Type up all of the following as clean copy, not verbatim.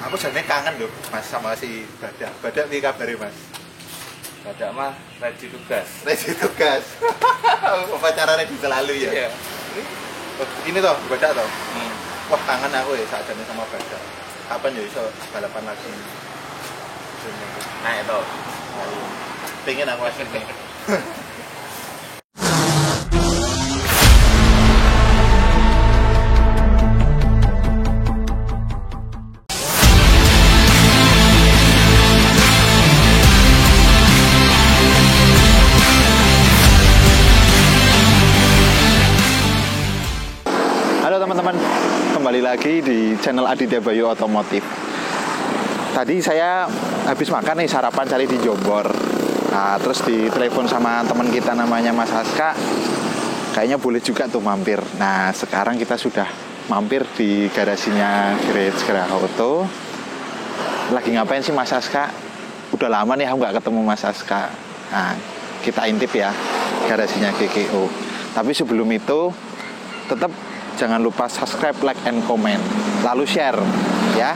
Aku jane kangen loh Mas sama si Badak. Badak piye kabare Mas? Badak mah ready tugas. Ready tugas. Upacara ready selalu ya. Iya. Oh, ini toh Badak toh. Wah kangen aku ya saat jane sama Badak. Kapan ya iso balapan lagi? Nah itu. Pengen aku asli. Halo teman-teman, kembali lagi di channel Aditya Bayu Otomotif. Tadi saya habis makan nih, sarapan cari di Jombor. Nah, terus ditelepon sama teman kita namanya Mas Haska. Kayaknya boleh juga tuh mampir. Nah, sekarang kita sudah mampir di garasinya Garage Gerah Auto. Lagi ngapain sih Mas Haska? Udah lama nih aku nggak ketemu Mas Haska. Nah, kita intip ya garasinya GGO. Tapi sebelum itu, tetap jangan lupa subscribe, like, and comment, lalu share ya.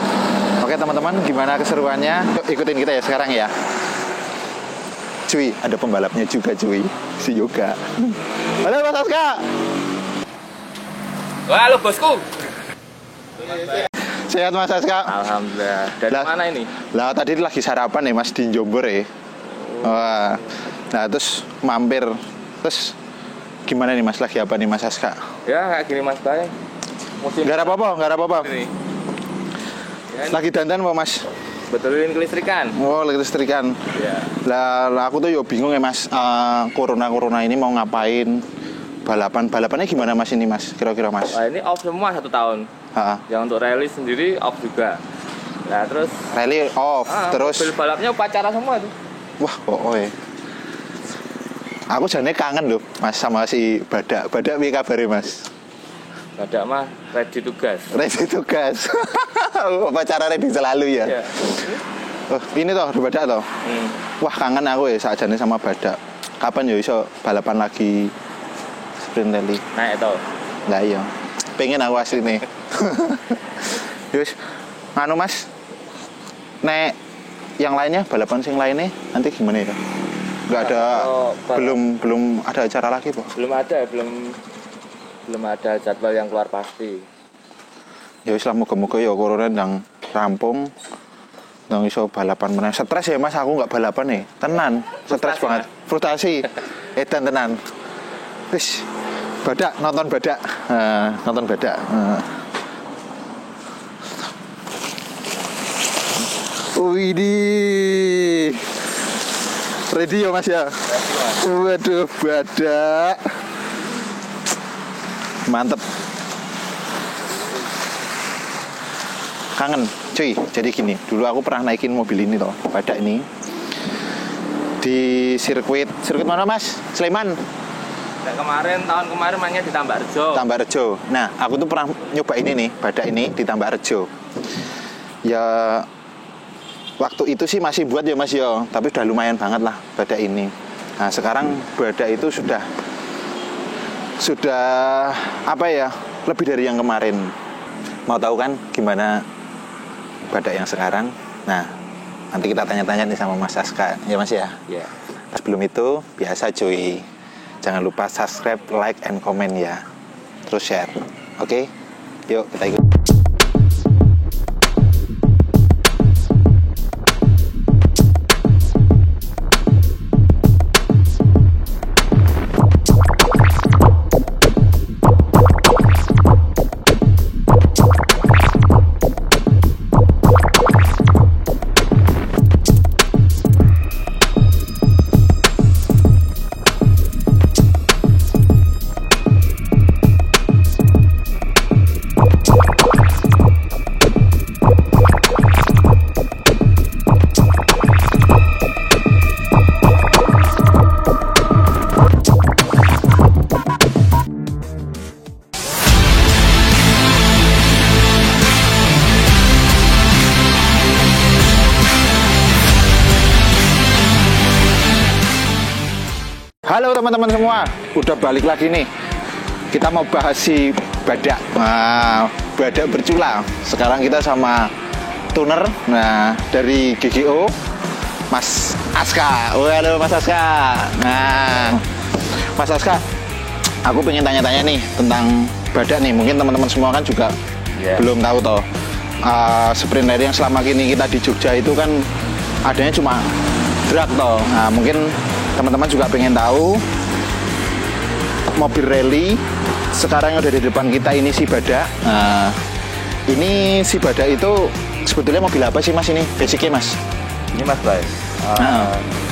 Oke teman-teman, gimana keseruannya? Yuk, ikutin kita ya sekarang ya. Cuy, ada pembalapnya juga cuy, si Yoga. Halo Mas Haska. Wah, halo bosku. Sehat Mas Haska? Alhamdulillah. Dari mana ini? Lah tadi lagi sarapan nih Mas di Jombor ya. Wah. Nah terus mampir. Terus gimana nih Mas, lagi apa nih Mas Haska? Ya kayak gini Mas Bay. Nggak ada apa-apa. Ini. Ya, Lagi dandan apa Mas? betulin kelistrikan. Oh, listrikan. Ya. Lah aku tuh yo bingung ya Mas, corona ini mau ngapain? Balapannya gimana Mas ini Mas? Kira-kira Mas? Wah, ini off semua 1 tahun. Ha. Yang untuk rally sendiri off juga. Nah terus Rally off, terus mobil balapnya upacara semua tuh. wah, pokoknya aku jane kangen loh Mas sama si Badak. Badak piye kabare Mas? Badak mah ready tugas. Ready tugas. Upacara ready selalu ya. Iya. Oh, ini toh Badak toh. Wah, kangen aku ya sakjane sama Badak. Kapan ya iso balapan lagi sprint rally? Nah itu. Lah iya. Pengen aku asline. Yus, nganu Mas. Nek yang lainnya, balapan sing lainnya nanti gimana ya? Nggak ada, belum ada acara lagi Pak? Belum ada jadwal yang keluar pasti. Ya wis lah, moga-moga ya corona ndang rampung, ndang iso balapan meneh. Stres ya Mas, aku nggak balapan nih. Tenan, stres banget. Frustasi. Edan tenan. Wis, Badak, nonton Badak. Nonton Badak. Widih. Ready ya Mas ya? Waduh, Badak. Mantep. Kangen, cuy. Jadi gini, dulu aku pernah naikin mobil ini toh, Badak ini. Di sirkuit mana Mas? Sleman. Tahun kemarin mainnya di Tambarjo. Tambarjo. Nah, aku tuh pernah nyoba ini nih, Badak ini di Tambarjo. Ya waktu itu sih masih buat ya Mas ya, tapi udah lumayan banget lah Badak ini. Nah, sekarang Badak itu sudah apa ya, lebih dari yang kemarin. Mau tahu kan gimana Badak yang sekarang? Nah, nanti kita tanya-tanya nih sama Mas Haska ya Mas ya. Iya. Sebelum itu biasa cuy, jangan lupa subscribe, like, and comment ya, terus share. Oke, yuk kita ikut. Halo teman-teman semua, udah balik lagi nih. Kita mau bahas si Badak. Nah, Badak bercula. Sekarang kita sama tuner. Nah, dari GGO Mas Aska. Halo Mas Aska. Nah, Mas Aska, aku pengen tanya-tanya nih tentang badak nih. Mungkin teman-teman semua kan juga belum tahu toh. Sprint rally yang selama ini kita di Jogja itu kan adanya cuma drag toh. Nah, mungkin teman-teman juga pengen tahu mobil rally sekarang yang udah di depan kita ini si badak. Nah, ini si badak itu sebetulnya mobil apa sih Mas ini? Basicnya Mas? Ini Mas Bay.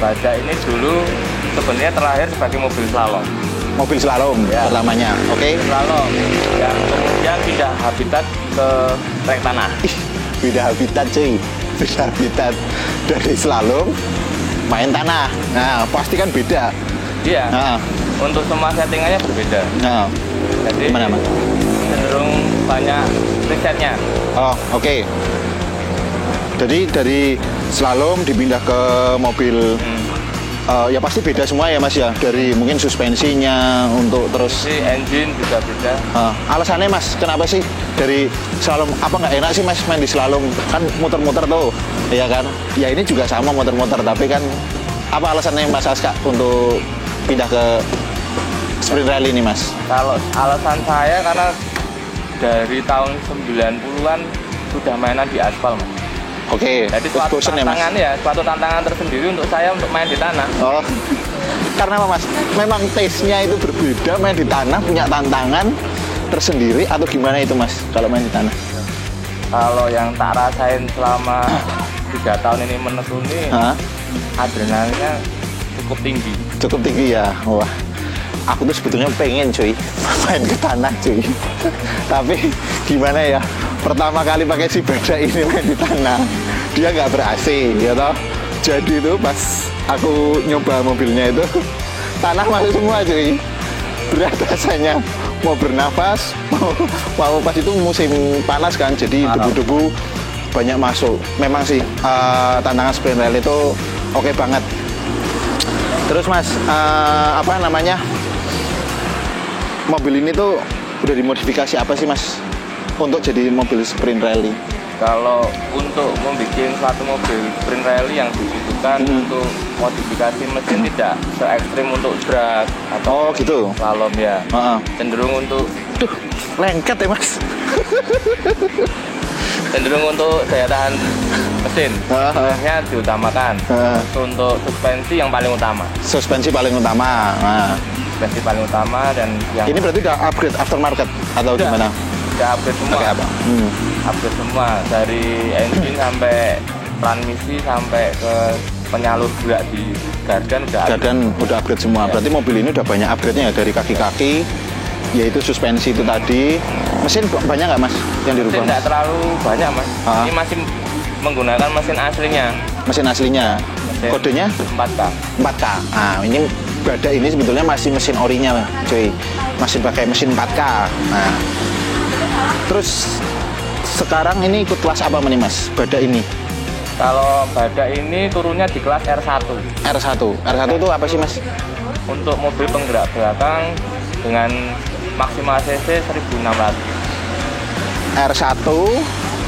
Badak ini dulu sebenarnya terakhir sebagai mobil slalom. Mobil slalom pertamanya, oke? Slalom yang kemudian pindah habitat ke trek tanah. Pindah habitat cuy, pindah habitat dari slalom main tanah. Nah, pasti kan beda. Iya. Untuk semua settingannya berbeda. Jadi gimana Mas? cenderung banyak risetnya. Oh, oke. Jadi dari slalom dipindah ke mobil. Ya pasti beda semua ya Mas ya, dari mungkin suspensinya untuk terus engine juga beda. Alasannya Mas, kenapa sih dari slalom, apa nggak enak sih Mas main di slalom, kan muter-muter tuh ya kan, ya ini juga sama muter-muter, tapi kan apa alasannya Mas Aska untuk pindah ke sprint rally ini Mas? Kalau alasan saya karena dari tahun 90-an sudah mainan di aspal Mas. Oke, jadi suatu tantangan ya, suatu tantangan tersendiri untuk saya untuk main di tanah. Oh, karena apa Mas? Memang taste-nya itu berbeda, main di tanah punya tantangan tersendiri atau gimana itu Mas kalau main di tanah? Kalau yang tak rasain selama 3 tahun ini menekuni, adrenalinnya cukup tinggi. Cukup tinggi ya, wah. Aku tuh sebetulnya pengen cuy main ke tanah cuy. Tapi gimana ya? Pertama kali pakai si badak ini main di tanah, dia nggak ber-AC ya toh. Jadi tuh pas aku nyoba mobilnya itu tanah masuk semua cuy. Berat rasanya, mau bernafas, mau pas itu musim panas kan, jadi debu-debu banyak masuk. Memang sih tantangan sprint rally itu oke banget. Terus Mas, apa namanya? Mobil ini tuh udah dimodifikasi apa sih Mas untuk jadi mobil sprint rally? Kalau untuk membuat satu mobil sprint rally yang dibutuhkan untuk modifikasi mesin tidak se ekstrim untuk drag atau gitu slalom ya. Cenderung untuk lengket ya Mas. Cenderung untuk daya tahan mesin sebenarnya diutamakan. Untuk suspensi yang paling utama. Suspensi paling utama. Suspensi paling utama dan yang ini berarti udah upgrade aftermarket atau gimana? Udah upgrade semua. Pakai apa? Upgrade semua dari engine sampai transmisi sampai ke penyalur gerak di gardan udah upgrade semua. Berarti mobil ini udah banyak upgrade-nya ya, dari kaki-kaki, yaitu suspensi itu tadi. Mesin banyak nggak Mas yang dirubah? Mesin nggak terlalu banyak Mas. Ini masih menggunakan mesin aslinya. Mesin aslinya. Kodenya 4K. 4K. Nah, ini badak ini sebetulnya masih mesin orinya, cuy. Masih pakai mesin 4K. Nah, terus sekarang ini ikut kelas apa nih Mas, badak ini? Kalau badak ini turunnya di kelas R1. R1. R1 itu apa sih Mas? Untuk mobil penggerak belakang dengan maksimal cc 1600. R1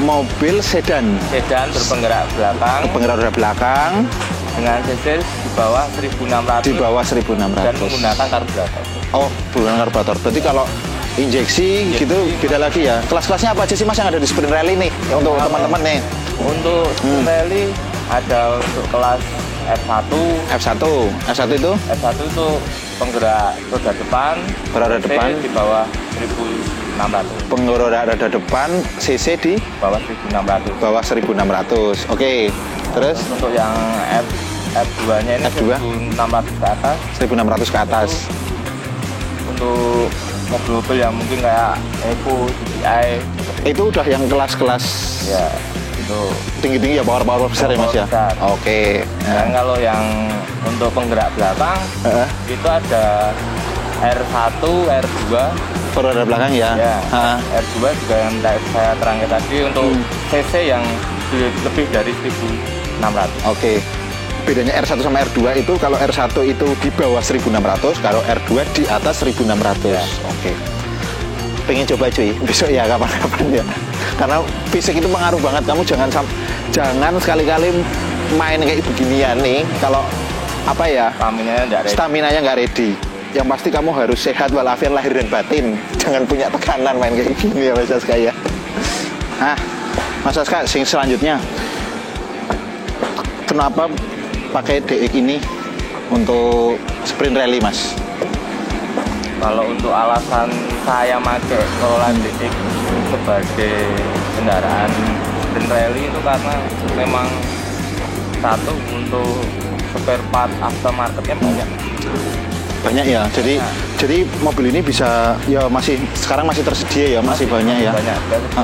mobil sedan. Sedan berpenggerak belakang. Berpenggerak roda belakang. Dengan cc di bawah 1600. Di bawah 1600. Dan menggunakan karburator. Oh, menggunakan karburator. Berarti kalau injeksi gitu beda lagi ya. Kelas-kelasnya apa aja sih Mas yang ada di sprint rally nih untuk teman-teman nih? Untuk sprint rally ada untuk kelas F1. F1 itu? F1 itu penggerak roda depan. Roda depan di bawah 1600. Penggerak roda depan CC di bawah 1600. Bawah 1600. Oke. Terus untuk yang F2-nya ini F2? 1600 ke atas. 1600 ke atas. Untuk mobil-mobil yang mungkin kayak Evo, GTI. Itu udah yang kelas-kelas ya, itu tinggi-tinggi ya, power besar ya Mas ya. Oke. Dan kalau yang untuk penggerak belakang itu ada R1, R2. Roda belakang ya. R2 juga yang saya terangkan tadi untuk cc yang lebih dari 1600. Oke. Bedanya R1 sama R2 itu, kalau R1 itu di bawah 1600, kalau R2 di atas 1600. Ya. Oke. Pengen coba cuy, besok ya kapan-kapan ya. Karena fisik itu pengaruh banget, kamu jangan jangan sekali-kali main kayak beginian nih kalau apa ya, stamina-nya nggak ready. Yang pasti kamu harus sehat walafiat lahir dan batin. Jangan punya tekanan main kayak gini ya Mas Aska ya. Nah, Mas Aska, selanjutnya kenapa pakai DX ini untuk sprint rally, Mas? Kalau untuk alasan saya pakai Corolla DX sebagai kendaraan sprint rally itu karena memang satu untuk spare part aftermarketnya banyak ya. Jadi mobil ini bisa ya sekarang masih tersedia ya, masih banyak ya. Banyak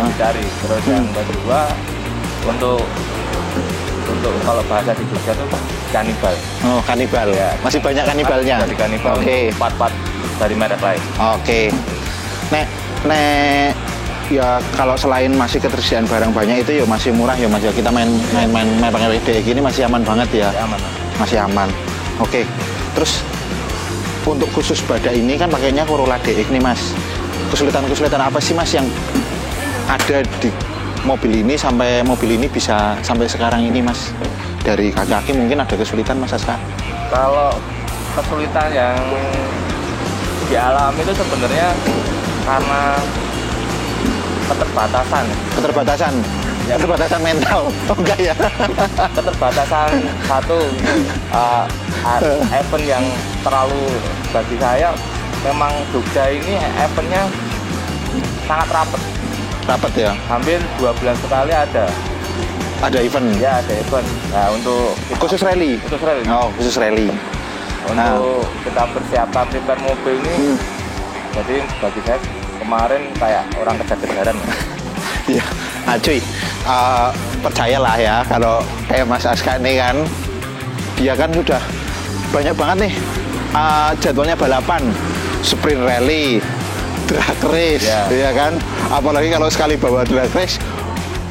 dicari. Terus yang kedua untuk kalau bahasa di Jogja itu kanibal. Oh, kanibal ya. Masih banyak kanibalnya. Dari kanibal. Oke. Part-part dari merek lain. Oke. Nek ya kalau selain masih ketersediaan barang banyak itu ya masih murah ya Mas ya. Kita main pakai DX ini masih aman banget ya. Masih aman. Oke. Terus untuk khusus Badak ini kan pakainya Corolla DX nih Mas. Kesulitan apa sih Mas yang ada di mobil ini sampai mobil ini bisa sampai sekarang ini Mas? Dari kaki mungkin ada kesulitan Mas Aska? Kalau kesulitan yang dialami itu sebenarnya karena keterbatasan mental. Oh enggak ya? Keterbatasan satu event yang terlalu, bagi saya memang Jogja ini eventnya sangat rapat ya, hampir 2 bulan sekali ada event ya, ada event. Nah, untuk khusus rally oh khusus rally untuk kita persiapan prepare mobil ini jadi bagi saya kemarin kayak orang kejar-kejaran ya. Cuy, percayalah ya kalau kayak Mas Aska ini kan dia kan sudah banyak banget nih jadwalnya balapan, sprint rally, drag race, ya kan. Apalagi kalau sekali bawa drag race,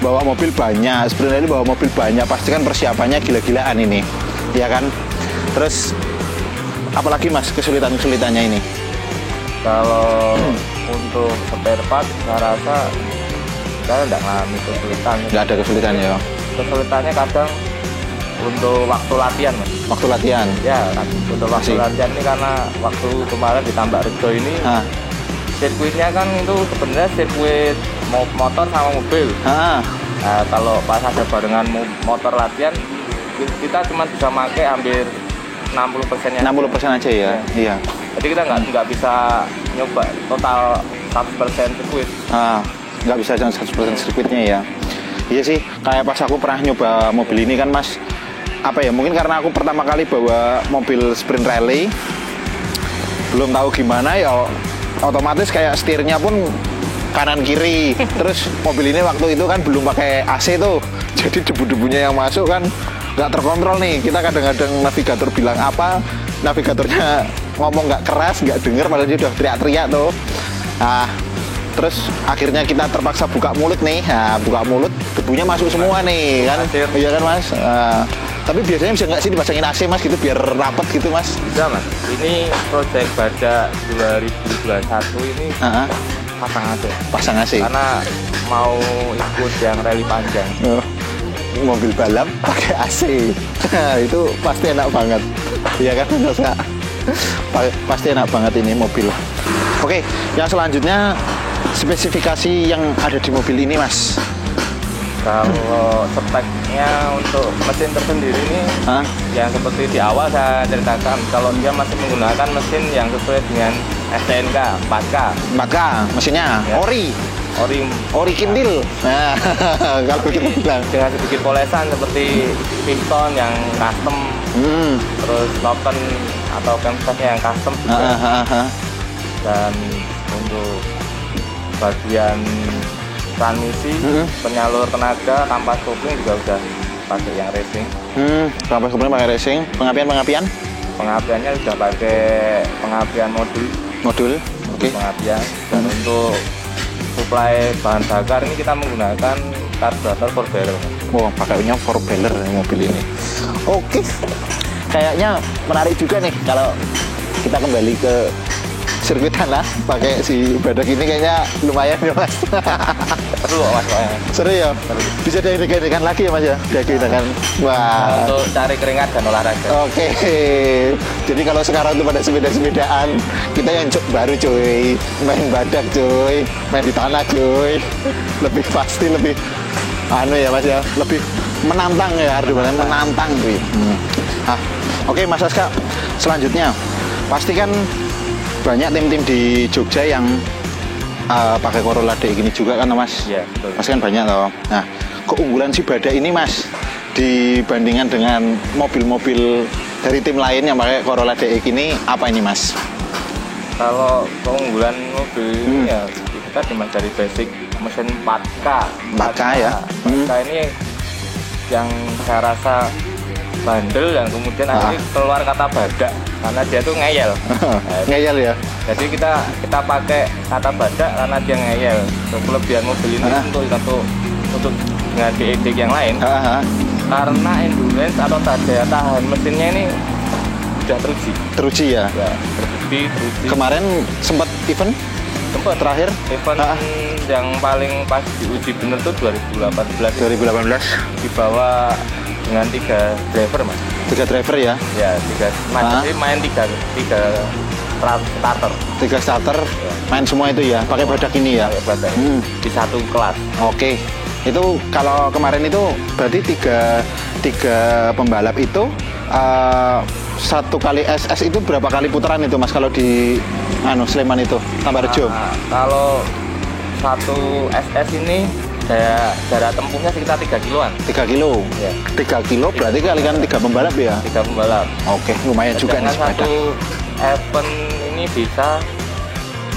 bawa mobil banyak, sprint rally bawa mobil banyak, pasti kan persiapannya gila-gilaan ini, ya kan. Terus apalagi Mas kesulitannya ini? Kalau untuk spare part, saya rasa saya tidak mengalami kesulitan. Nggak ada kesulitan ya? Kesulitannya kadang untuk waktu latihan, Mas. Waktu latihan? Ya, untuk waktu latihan ini karena waktu kemarin di Tambakrejo ini sirkuitnya kan itu sebenarnya sirkuit motor sama mobil. Nah, kalau pas ada barengan motor latihan, kita cuma bisa pakai hampir 60%-nya. 60% aja ya? Iya. Jadi kita nggak bisa nyoba total 100% sirkuit. Nggak bisa 100% sirkuitnya ya. Iya sih, kayak pas aku pernah nyoba mobil ini kan Mas, apa ya, mungkin karena aku pertama kali bawa mobil sprint rally, belum tahu gimana ya, otomatis kayak setirnya pun kanan kiri. Terus mobil ini waktu itu kan belum pakai AC tuh, jadi debu-debunya yang masuk kan nggak terkontrol nih. Kita kadang-kadang navigator bilang apa, navigatornya ngomong nggak keras, nggak denger, padahal dia udah teriak-teriak tuh. Terus akhirnya kita terpaksa buka mulut nih. Buka mulut, debunya masuk semua nih kan. Iya kan Mas? Tapi biasanya bisa nggak sih dipasangin AC Mas gitu biar rapet gitu Mas? Bisa Mas. Ini project Badak 2021 ini pasang AC. Karena mau ikut yang rally panjang. Mobil balap pakai AC. Itu pasti enak banget. Iya kan Mas? Pasti enak banget ini mobil. Oke, yang selanjutnya spesifikasi yang ada di mobil ini Mas. Kalau speknya untuk mesin tersendiri ini yang seperti di awal saya ceritakan, kalau dia masih menggunakan mesin yang sesuai dengan STNK 4K mesinnya ya. Ori kindil. Nah, kalau kita bilang dengan sedikit polesan seperti piston yang custom, terus token atau camshaftsnya yang custom juga. Dan untuk bagian transmisi, penyalur tenaga, kampas kopling juga udah pakai yang racing. Kampas kopling pakai racing. Pengapian? Pengapiannya sudah pakai pengapian modul. Oke. Pengapian. Dan untuk suplai bahan bakar ini kita menggunakan karburator 4-barrel. Pakainya 4-barrel mobil ini. Oke. Kayaknya menarik juga nih kalau kita kembali ke sirkuit tanah pakai si badak ini kayaknya lumayan ya mas. Seru kok mas pokoknya. Seru ya. Bisa diadakan lagi ya mas ya. Diadakan. Wah. Untuk cari keringat dan olahraga. Oke. Jadi kalau sekarang tuh pada sepeda-sepedaan, kita yang baru cuy, main badak cuy, main di tanah cuy. Lebih pasti lebih anu ya mas ya, lebih menantang ya, argumennya menantang cuy. Oke Mas Aska, selanjutnya pasti kan banyak tim-tim di Jogja yang pakai Corolla DX ini juga kan Mas? Iya, betul. Pasti kan banyak toh. Nah, keunggulan si Bada ini Mas dibandingkan dengan mobil-mobil dari tim lain yang pakai Corolla DX ini apa ini Mas? Kalau keunggulan mobil ini ya kita cuma dari basic mesin 4K. 4K ya? 4K ini yang saya rasa bandel dan kemudian akhirnya keluar kata badak karena dia tuh ngeyel. Ngeyel ya? Jadi kita pakai kata badak karena dia ngeyel. Kelebihan mobil ini untuk dengan DX yang lain karena endurance atau daya tahan mesinnya ini sudah teruji ya? Ya, teruji. Kemarin sempat event terakhir yang paling pas diuji bener tuh 2018 dibawa dengan 3 driver mas. 3 driver ya? Ya 3 mas. Jadi main 3 starter. 3 starter ya. Main semua itu ya? Pakai badak ini ya? Pakai badak di satu kelas. Oke. Itu kalau kemarin itu berarti 3 pembalap itu satu kali SS itu berapa kali putaran itu mas kalau di Sleman itu Tambarjo? Kalau satu SS ini jarak tempuhnya sekitar 3 kiloan. 3 kilo? Ya. 3 kilo berarti kalikan 3 pembalap ya? 3 pembalap. Oke, lumayan juga nih sepeda. Satu event ini bisa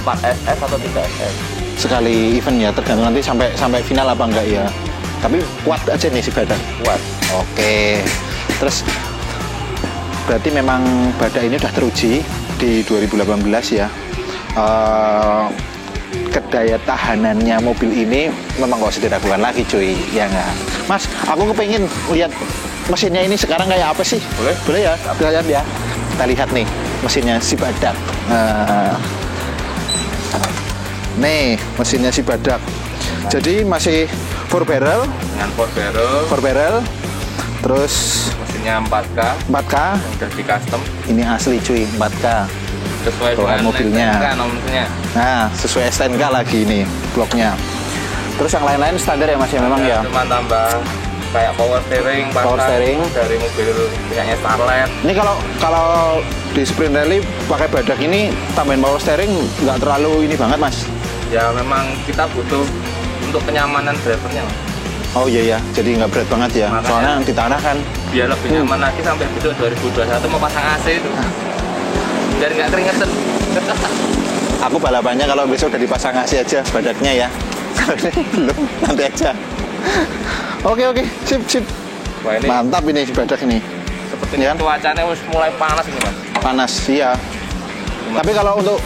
4 SS atau 3 SS. Sekali event ya, tergantung nanti sampai final apa enggak ya. Tapi kuat aja nih si badak. Kuat. Oke. Terus berarti memang badak ini udah teruji di 2018 ya. Kedaya tahanannya mobil ini memang gak usah diragukan lagi cuy, ya nggak? Mas, aku kepengen lihat mesinnya ini sekarang kayak apa sih? Boleh ya? Kita lihat ya. Kita lihat nih mesinnya si badak. Nih mesinnya si badak. Jadi masih 4 barrel. Dengan 4 barrel. Terus mesinnya 4K. 4K. Udah di custom. Ini asli cuy, 4K. Sesuai dengan mobilnya. Nah, sesuai STNK lagi ini bloknya. Terus yang lain-lain standar ya Mas ya memang ya. Cuma tambah kayak power steering dari mobil punyanya Starlet. Ini kalau di sprint rally pakai badak ini tambahin power steering nggak terlalu ini banget Mas? Ya memang kita butuh untuk kenyamanan drivernya. Oh iya ya, jadi nggak berat banget ya. Makanya, soalnya di tanah kan. Biar lebih nyaman lagi sampai besok 2021 mau pasang AC itu. Biar nggak keringetan. Aku balapannya kalau besok udah dipasang AC aja badaknya ya. Belum, nanti aja. Oke, sip. Wah, ini mantap ini si badak ini. Sepertinya kan? Cuacanya mulai panas ini Mas. Panas, iya. Tapi kalau untuk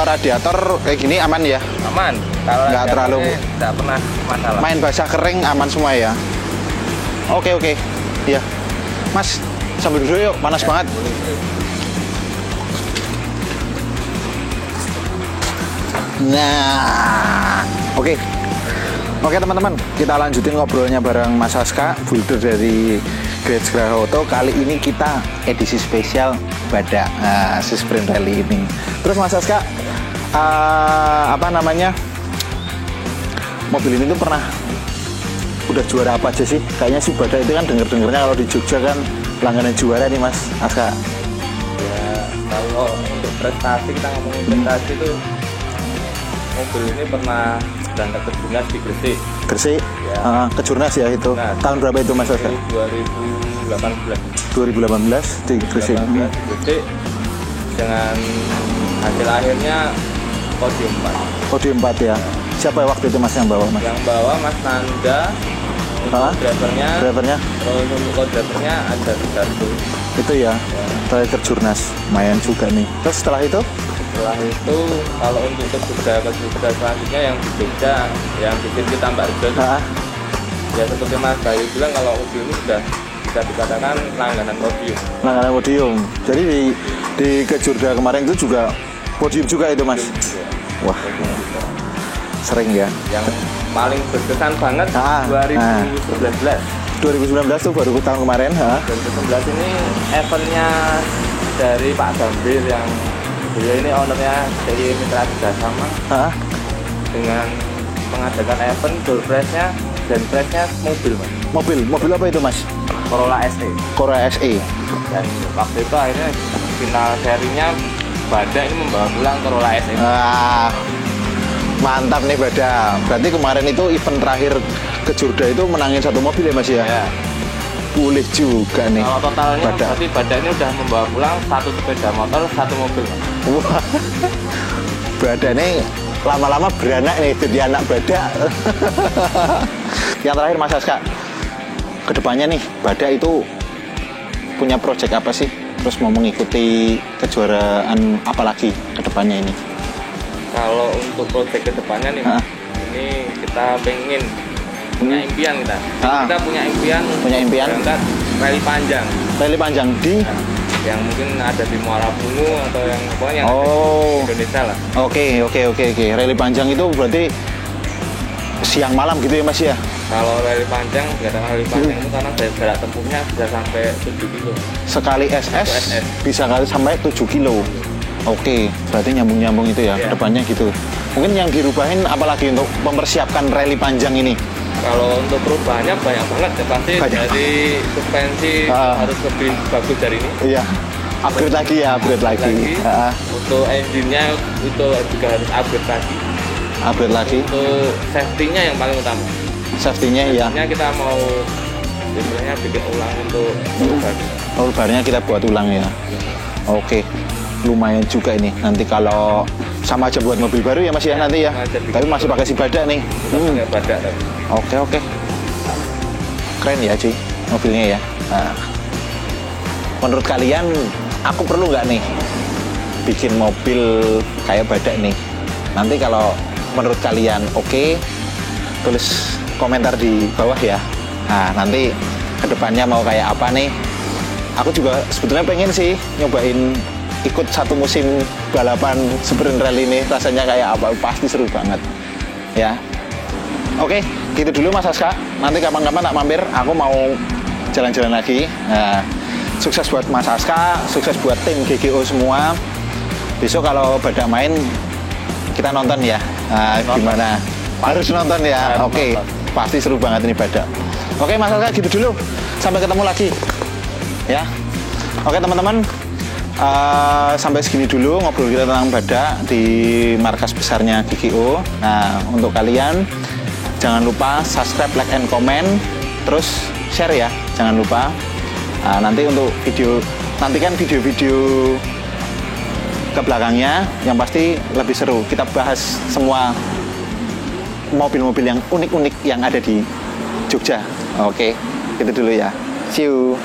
radiator kayak gini aman ya? Aman. Kalau nggak terlalu. Nggak pernah masalah. Main basah kering aman semua ya. Oke. Iya. Mas, sambil dulu yuk. Panas banget. Nah, oke teman-teman, kita lanjutin ngobrolnya bareng Mas Aska, builder dari Great Graha Auto. Kali ini kita edisi spesial badak si sprint rally ini. Terus Mas Aska, mobil ini tuh pernah udah juara apa aja sih? Kayaknya si badak itu kan denger-dengernya kalau di Jogja kan langganan juara nih Mas Aska. Ya, kalau untuk prestasi, kita ngomongin prestasi itu mobil ini pernah berangkat ke Jurnas di Gresik ya. Ke Jurnas ya itu. Nah, tahun berapa itu Mas Aska? 2018 di Gresik. Dengan hasil akhirnya podium 4 ya. Siapa waktu itu Mas yang bawa Mas? Yang bawa Mas Nanda, drivernya terus untuk drivernya ada Darto. Itu ya. Terakhir Jurnas lumayan juga nih. Terus setelah itu kalau untuk ke Jogja selanjutnya yang di Jogja yang di sirkuit Tambarjo ya seperti Mas Bayu bilang, kalau mobil ini sudah bisa dikatakan langganan podium. Jadi di ke Jogja kemarin itu juga Podium juga itu mas. Wah, sering ya. Yang paling berkesan banget 2019. 2019 tuh baru tahun kemarin. 2019 ini eventnya dari Pak Gambir yang beliau ini ownernya dari Mitra Kerjasama dengan mengadakan event door prize-nya dan prize-nya mobil mas. Mobil apa itu mas? Corolla SE. Corolla SE. Dan waktu itu akhirnya final serinya Bada ini membawa pulang Corolla SE. Mantap nih Bada. Berarti kemarin itu event terakhir ke Jogja itu menangin satu mobil ya mas ya? Ya. Boleh juga nih. Kalau totalnya berarti Bada ini udah membawa pulang 1 sepeda motor, 1 mobil mas. Wah, Bada nih lama-lama beranak nih jadi anak Bada. Yang terakhir Mas Aska, kedepannya nih Bada itu punya proyek apa sih? Terus mau mengikuti kejuaraan apa lagi kedepannya ini? Kalau untuk proyek kedepannya nih, ini kita pengen punya impian kita. Kita punya impian. Punya impian? Berangkat rally panjang. Rally panjang di? Yang mungkin ada di Muara Bungu atau yang pokoknya yang ada di Indonesia lah. Oke. Rally panjang itu berarti siang malam gitu ya mas ya? Kalau rally panjang, rally panjang itu karena jarak tempuhnya bisa sampai 7 kilo. Sekali SS bisa kali sampai 7 kilo. Oke, berarti nyambung-nyambung itu ya, kedepannya gitu. Mungkin yang dirubahin apalagi untuk mempersiapkan rally panjang ini? Kalau untuk perubahannya banyak banget ya, pasti dari suspensi harus lebih bagus dari ini. Iya, upgrade lagi ya, upgrade lagi. Untuk engine-nya itu juga harus upgrade lagi. Upgrade lagi. Untuk safety-nya yang paling utama. Safety-nya ya. Kita mau sebenarnya bikin ulang untuk roll bar-nya kita buat ulang ya. Oke, lumayan juga ini. Nanti kalau sama aja buat mobil baru ya mas ya nanti ya. Tapi masih pakai si Bada nih. Pakai Bada. Oke. Keren ya Ci mobilnya ya. Nah, menurut kalian aku perlu nggak nih bikin mobil kayak Bada nih? Nanti kalau menurut kalian oke, tulis komentar di bawah ya. Nah nanti kedepannya mau kayak apa nih? Aku juga sebetulnya pengen sih nyobain ikut satu musim balapan sprint rally ini, rasanya kayak apa, pasti seru banget ya. Oke, gitu dulu Mas Aska. Nanti kapan-kapan tak mampir, aku mau jalan-jalan lagi. Nah, sukses buat Mas Aska, sukses buat tim GGO semua. Besok kalau Bada main kita nonton ya. Nah, gimana? Harus nonton ya. Oke, pasti seru banget ini Bada. Oke Mas Aska, gitu dulu. Sampai ketemu lagi ya. Oke teman-teman, sampai segini dulu ngobrol kita tentang Bada di markas besarnya GGO. Nah, untuk kalian jangan lupa subscribe, like, and comment, terus share ya, jangan lupa. Nanti untuk nantikan video-video ke belakangnya yang pasti lebih seru. Kita bahas semua mobil-mobil yang unik-unik yang ada di Jogja. Oke, gitu dulu ya. See you.